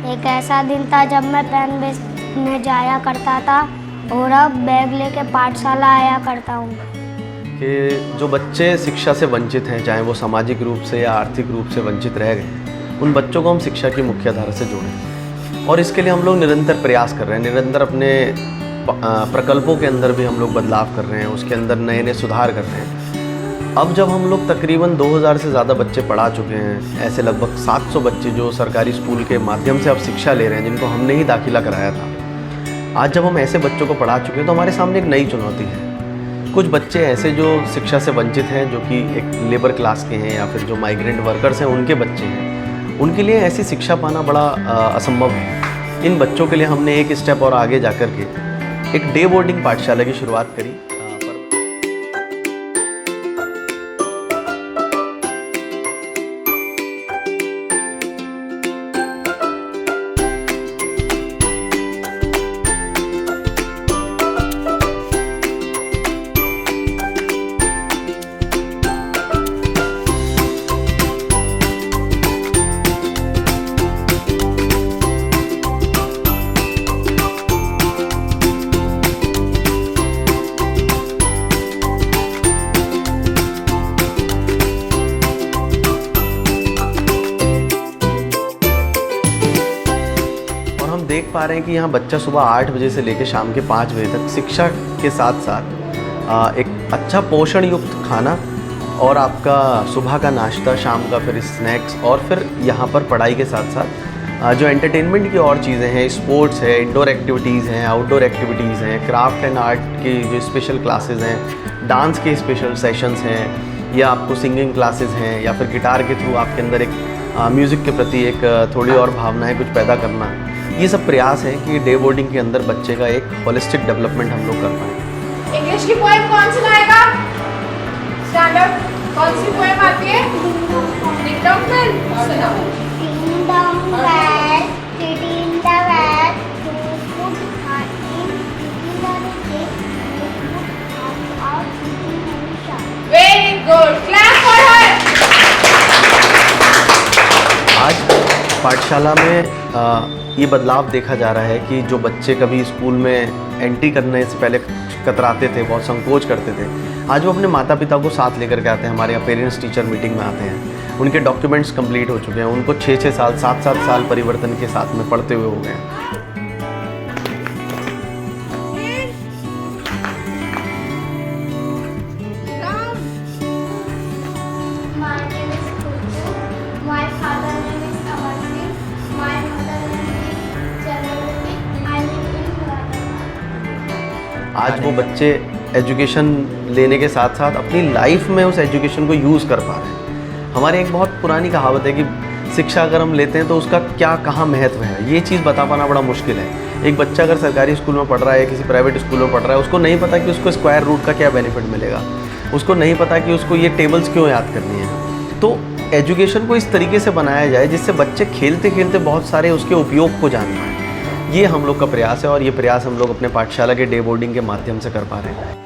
एक ऐसा दिन था जब मैं पेन बेचने जाया करता था और अब बैग लेके पाठशाला आया करता हूँ। कि जो बच्चे शिक्षा से वंचित हैं, चाहे वो सामाजिक रूप से या आर्थिक रूप से वंचित रह गए, उन बच्चों को हम शिक्षा की मुख्यधारा से जोड़ें। और इसके लिए हम लोग निरंतर प्रयास कर रहे हैं, निरंतर अपने प्रकल्पों के अंदर भी हम लोग बदलाव कर रहे हैं, उसके अंदर नए नए सुधार कर रहे हैं। अब जब हम लोग तकरीबन 2000 से ज़्यादा बच्चे पढ़ा चुके हैं, ऐसे लगभग 700 बच्चे जो सरकारी स्कूल के माध्यम से अब शिक्षा ले रहे हैं, जिनको हमने ही दाखिला कराया था, आज जब हम ऐसे बच्चों को पढ़ा चुके हैं तो हमारे सामने एक नई चुनौती है। कुछ बच्चे ऐसे जो शिक्षा से वंचित हैं, जो कि एक लेबर क्लास के हैं या फिर जो माइग्रेंट वर्कर्स हैं, उनके बच्चे हैं, उनके लिए ऐसी शिक्षा पाना बड़ा असंभव है। इन बच्चों के लिए हमने एक स्टेप और आगे जा कर के एक डे बोर्डिंग पाठशाला की शुरुआत करी। देख पा रहे हैं कि यहाँ बच्चा सुबह 8 बजे से लेकर शाम के 5 बजे तक शिक्षा के साथ साथ एक अच्छा पोषण युक्त खाना और आपका सुबह का नाश्ता, शाम का फिर स्नैक्स और फिर यहाँ पर पढ़ाई के साथ साथ जो एंटरटेनमेंट की और चीज़ें हैं, स्पोर्ट्स है, इंडोर एक्टिविटीज़ हैं, आउटडोर एक्टिविटीज़ हैं, क्राफ्ट एंड आर्ट की जो स्पेशल क्लासेस हैं, डांस के स्पेशल सेशंस हैं, या आपको सिंगिंग क्लासेस हैं, या फिर गिटार के थ्रू आपके अंदर एक म्यूज़िक के प्रति एक थोड़ी और भावनाएँ कुछ पैदा करना। ये सब प्रयास है कि डे बोर्डिंग के अंदर बच्चे का एक होलिस्टिक डेवलपमेंट हम लोग कर पाएँ। इंग्लिश की पोएम कौन सुनाएगा? Stand up. कौन सी पोएम आती है? डिंग डोंग बेल सुनाओ। Ding dong bell, kitty in the bell, who put heart in, kitty in the cake, who put heart out, kitty in the shop. Very good. Clap for her. आज पाठशाला में ये बदलाव देखा जा रहा है कि जो बच्चे कभी स्कूल में एंट्री करने से पहले कतराते थे, बहुत संकोच करते थे, आज वो अपने माता पिता को साथ लेकर के आते हैं। हमारे यहाँ पेरेंट्स टीचर मीटिंग में आते हैं, उनके डॉक्यूमेंट्स कंप्लीट हो चुके हैं, उनको 6-6 साल 7-7 साल परिवर्तन के साथ में पढ़ते हुए हो गए हैं। आज वो बच्चे एजुकेशन लेने के साथ साथ अपनी लाइफ में उस एजुकेशन को यूज़ कर पा रहे हैं। हमारे एक बहुत पुरानी कहावत है कि शिक्षा अगर हम लेते हैं तो उसका क्या कहाँ महत्व है, ये चीज़ बता पाना बड़ा मुश्किल है। एक बच्चा अगर सरकारी स्कूल में पढ़ रहा है या किसी प्राइवेट स्कूल में पढ़ रहा है, उसको नहीं पता कि उसको स्क्वायर रूट का क्या बेनिफिट मिलेगा, उसको नहीं पता कि उसको ये टेबल्स क्यों याद करनी है। तो एजुकेशन को इस तरीके से बनाया जाए जिससे बच्चे खेलते खेलते बहुत सारे उसके उपयोग को जान पाएँ। ये हम लोग का प्रयास है और ये प्रयास हम लोग अपने पाठशाला के डे बोर्डिंग के माध्यम से कर पा रहे हैं।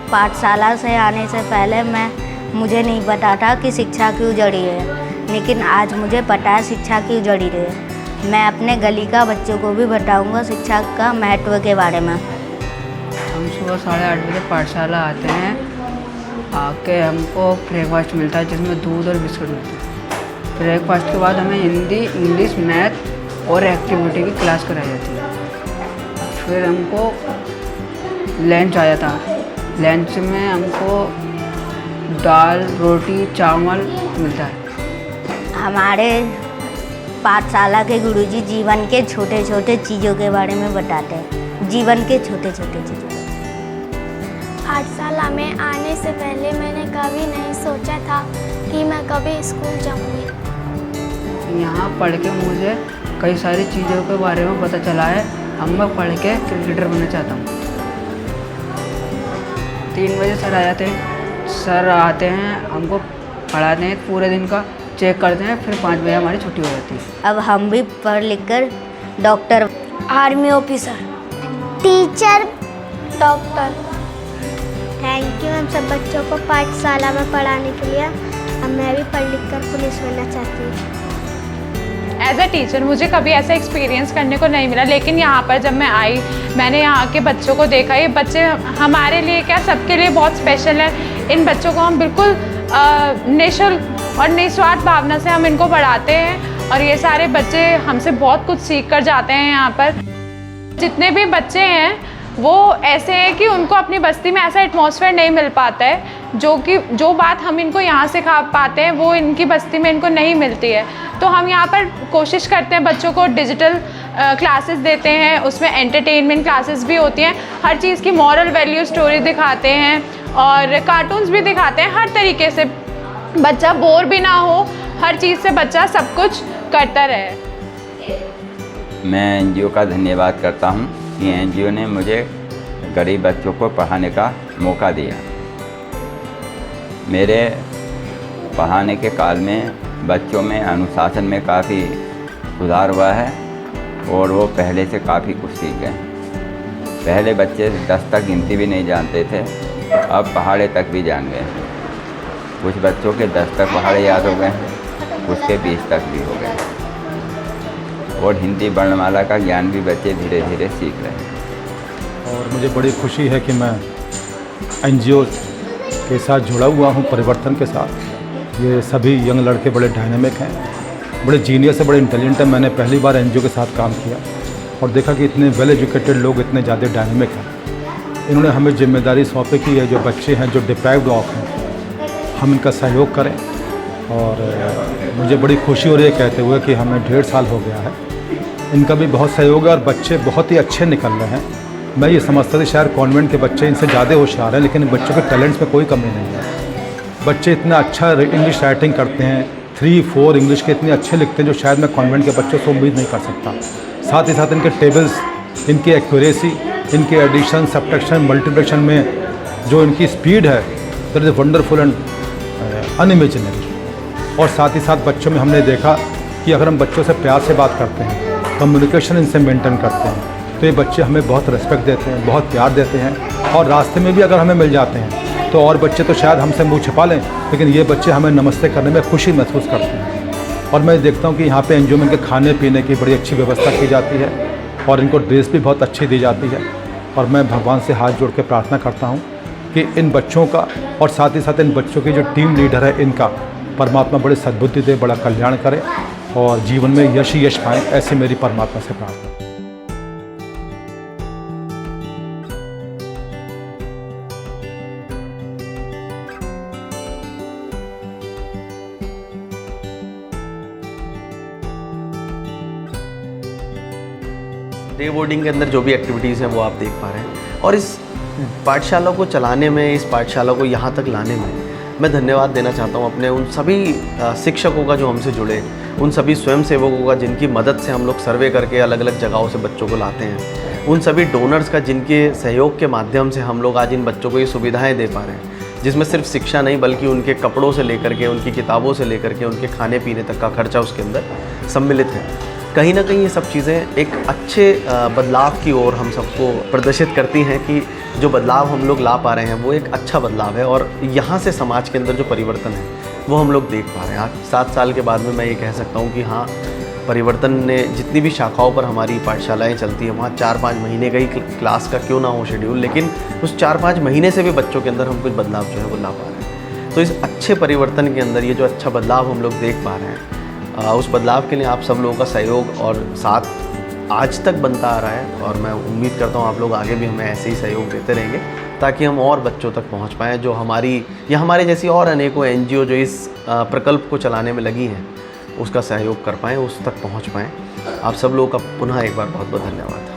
पाठशाला से आने से पहले मुझे नहीं पता था कि शिक्षा क्यों जड़ी है, लेकिन आज मुझे पता है शिक्षा क्यों जड़ी है। मैं अपने गली का बच्चों को भी बताऊंगा शिक्षा का महत्व के बारे में। हम सुबह 8:30 बजे पाठशाला आते हैं, आके हमको ब्रेकफास्ट मिलता है जिसमें दूध और बिस्कुट मिलते हैं। ब्रेकफास्ट के बाद हमें हिंदी, इंग्लिश, मैथ और एक्टिविटी की क्लास कराई जाती है। फिर हमको लंच आया था, लंच में हमको दाल, रोटी, चावल मिलता है। हमारे पाठशाला के गुरुजी जीवन के छोटे छोटे चीज़ों के बारे में बताते हैं, जीवन के छोटे छोटे चीज़ों। पाठशाला में आने से पहले मैंने कभी नहीं सोचा था कि मैं कभी स्कूल जाऊंगी। यहाँ पढ़ के मुझे कई सारी चीज़ों के बारे में पता चला है। अब मैं पढ़ के क्रिकेटर बनना चाहता हूँ। 3 बजे सर आते हैं, हमको पढ़ाते हैं पूरे दिन का, चेक करते हैं, फिर 5 बजे हमारी छुट्टी हो जाती है। अब हम भी पढ़ लिख कर doctor, army officer, teacher, doctor. Thank you हम सब बच्चों को पाठशाला में पढ़ाने के लिए। अब मैं भी पढ़ लिख कर पुलिस बनना चाहती हूँ। एज अ टीचर मुझे कभी ऐसा एक्सपीरियंस करने को नहीं मिला, लेकिन यहाँ पर जब मैं आई, मैंने यहाँ के बच्चों को देखा। ये बच्चे हमारे लिए क्या, सबके लिए बहुत स्पेशल है। इन बच्चों को हम बिल्कुल निःशुल्क और निस्वार्थ भावना से हम इनको पढ़ाते हैं, और ये सारे बच्चे हमसे बहुत कुछ सीख कर जाते हैं। यहाँ पर जितने भी बच्चे हैं वो ऐसे हैं कि उनको अपनी बस्ती में ऐसा एटमॉस्फेयर नहीं मिल पाता है, जो बात हम इनको यहाँ सिखा पाते हैं वो इनकी बस्ती में इनको नहीं मिलती है। तो हम यहाँ पर कोशिश करते हैं, बच्चों को डिजिटल क्लासेस देते हैं, उसमें एंटरटेनमेंट क्लासेस भी होती हैं, हर चीज़ की मॉरल वैल्यू स्टोरी दिखाते हैं और कार्टून्स भी दिखाते हैं। हर तरीके से बच्चा बोर भी ना हो, हर चीज़ से बच्चा सब कुछ करता रहे। मैं एनजीओ का धन्यवाद करता हूँ कि एनजीओ ने मुझे गरीब बच्चों को पढ़ाने का मौका दिया। मेरे पढ़ाने के काल में बच्चों में अनुशासन में काफ़ी सुधार हुआ है और वो पहले से काफ़ी कुछ सीख गए। पहले बच्चे 10 तक गिनती भी नहीं जानते थे, अब पहाड़े तक भी जान गए। कुछ बच्चों के 10 तक पहाड़े याद हो गए, कुछ के 20 तक भी हो गए, और हिंदी वर्णमाला का ज्ञान भी बच्चे धीरे धीरे सीख रहे हैं। और मुझे बड़ी खुशी है कि मैं एनजीओ के साथ जुड़ा हुआ हूँ, परिवर्तन के साथ। ये सभी यंग लड़के बड़े डायनामिक हैं, बड़े जीनियस है, बड़े इंटेलिजेंट हैं। मैंने पहली बार एनजीओ के साथ काम किया और देखा कि इतने वेल एजुकेटेड लोग इतने ज़्यादा डायनामिक हैं। इन्होंने हमें जिम्मेदारी सौंपी कि ये जो बच्चे हैं जो डिप्राइव्ड ऑफ हैं, हम इनका सहयोग करें। और मुझे बड़ी खुशी हो रही है कहते हुए कि हमें 1.5 साल हो गया है, इनका भी बहुत सहयोग है और बच्चे बहुत ही अच्छे निकल रहे हैं। मैं ये समझता था शायद कॉन्वेंट के बच्चे इनसे ज़्यादा होशियार हैं, लेकिन बच्चों के टैलेंट्स में कोई कमी नहीं है। बच्चे इतना अच्छा इंग्लिश राइटिंग करते हैं, 3-4 इंग्लिश के इतने अच्छे लिखते हैं जो शायद मैं कॉन्वेंट के बच्चों से उम्मीद नहीं कर सकता। साथ ही साथ इनके टेबल्स, इनकी एक्यूरेसी, इनके एडिशन, सब्ट्रैक्शन, मल्टीप्लिकेशन में जो इनकी स्पीड है, that is wonderful and unimaginable. और साथ ही साथ बच्चों में हमने देखा कि अगर हम बच्चों से प्यार से बात करते हैं, कम्युनिकेशन इनसे मेंटेन करते हैं, तो ये बच्चे हमें बहुत रिस्पेक्ट देते हैं, बहुत प्यार देते हैं। और रास्ते में भी अगर हमें मिल जाते हैं तो और बच्चे तो शायद हमसे मुंह छिपा लें, लेकिन ये बच्चे हमें नमस्ते करने में खुशी महसूस करते हैं। और मैं देखता हूँ कि यहाँ पे एनजीओ में इनके खाने पीने की बड़ी अच्छी व्यवस्था की जाती है और इनको ड्रेस भी बहुत अच्छी दी जाती है। और मैं भगवान से हाथ जोड़ के प्रार्थना करता हूँ कि इन बच्चों का और साथ ही साथ इन बच्चों की जो टीम लीडर है इनका परमात्मा बड़ी सद्बुद्धि दे, बड़ा कल्याण करे और जीवन में यश ही यश पाएँ, ऐसी मेरी परमात्मा से प्रार्थना। डे बोर्डिंग के अंदर जो भी एक्टिविटीज़ हैं वो आप देख पा रहे हैं। और इस पाठशाला को चलाने में, इस पाठशाला को यहाँ तक लाने में मैं धन्यवाद देना चाहता हूँ अपने उन सभी शिक्षकों का जो हमसे जुड़े, उन सभी स्वयंसेवकों का जिनकी मदद से हम लोग सर्वे करके अलग अलग जगहों से बच्चों को लाते हैं, उन सभी डोनर्स का जिनके सहयोग के माध्यम से हम लोग आज इन बच्चों को ये सुविधाएँ दे पा रहे हैं, जिसमें सिर्फ शिक्षा नहीं बल्कि उनके कपड़ों से लेकर के, उनकी किताबों से लेकर के, उनके खाने पीने तक का खर्चा उसके अंदर सम्मिलित है। कहीं ना कहीं ये सब चीज़ें एक अच्छे बदलाव की ओर हम सबको प्रदर्शित करती हैं कि जो बदलाव हम लोग ला पा रहे हैं वो एक अच्छा बदलाव है और यहाँ से समाज के अंदर जो परिवर्तन है वो हम लोग देख पा रहे हैं। आज 7 साल के बाद में मैं ये कह सकता हूँ कि हाँ, परिवर्तन ने जितनी भी शाखाओं पर हमारी पाठशालाएँ चलती हैं वहाँ 4-5 महीने का ही क्लास का क्यों ना हो शेड्यूल, लेकिन उस 4-5 महीने से भी बच्चों के अंदर हम कुछ बदलाव जो है वो ला पा रहे हैं। तो इस अच्छे परिवर्तन के अंदर ये जो अच्छा बदलाव हम लोग देख पा रहे हैं, उस बदलाव के लिए आप सब लोगों का सहयोग और साथ आज तक बनता आ रहा है और मैं उम्मीद करता हूँ आप लोग आगे भी हमें ऐसे ही सहयोग देते रहेंगे ताकि हम और बच्चों तक पहुँच पाएँ, जो हमारी या हमारे जैसी और अनेकों एनजीओ जो इस प्रकल्प को चलाने में लगी हैं उसका सहयोग कर पाएँ, उस तक पहुँच पाएँ। आप सब लोगों का पुनः एक बार बहुत बहुत धन्यवाद।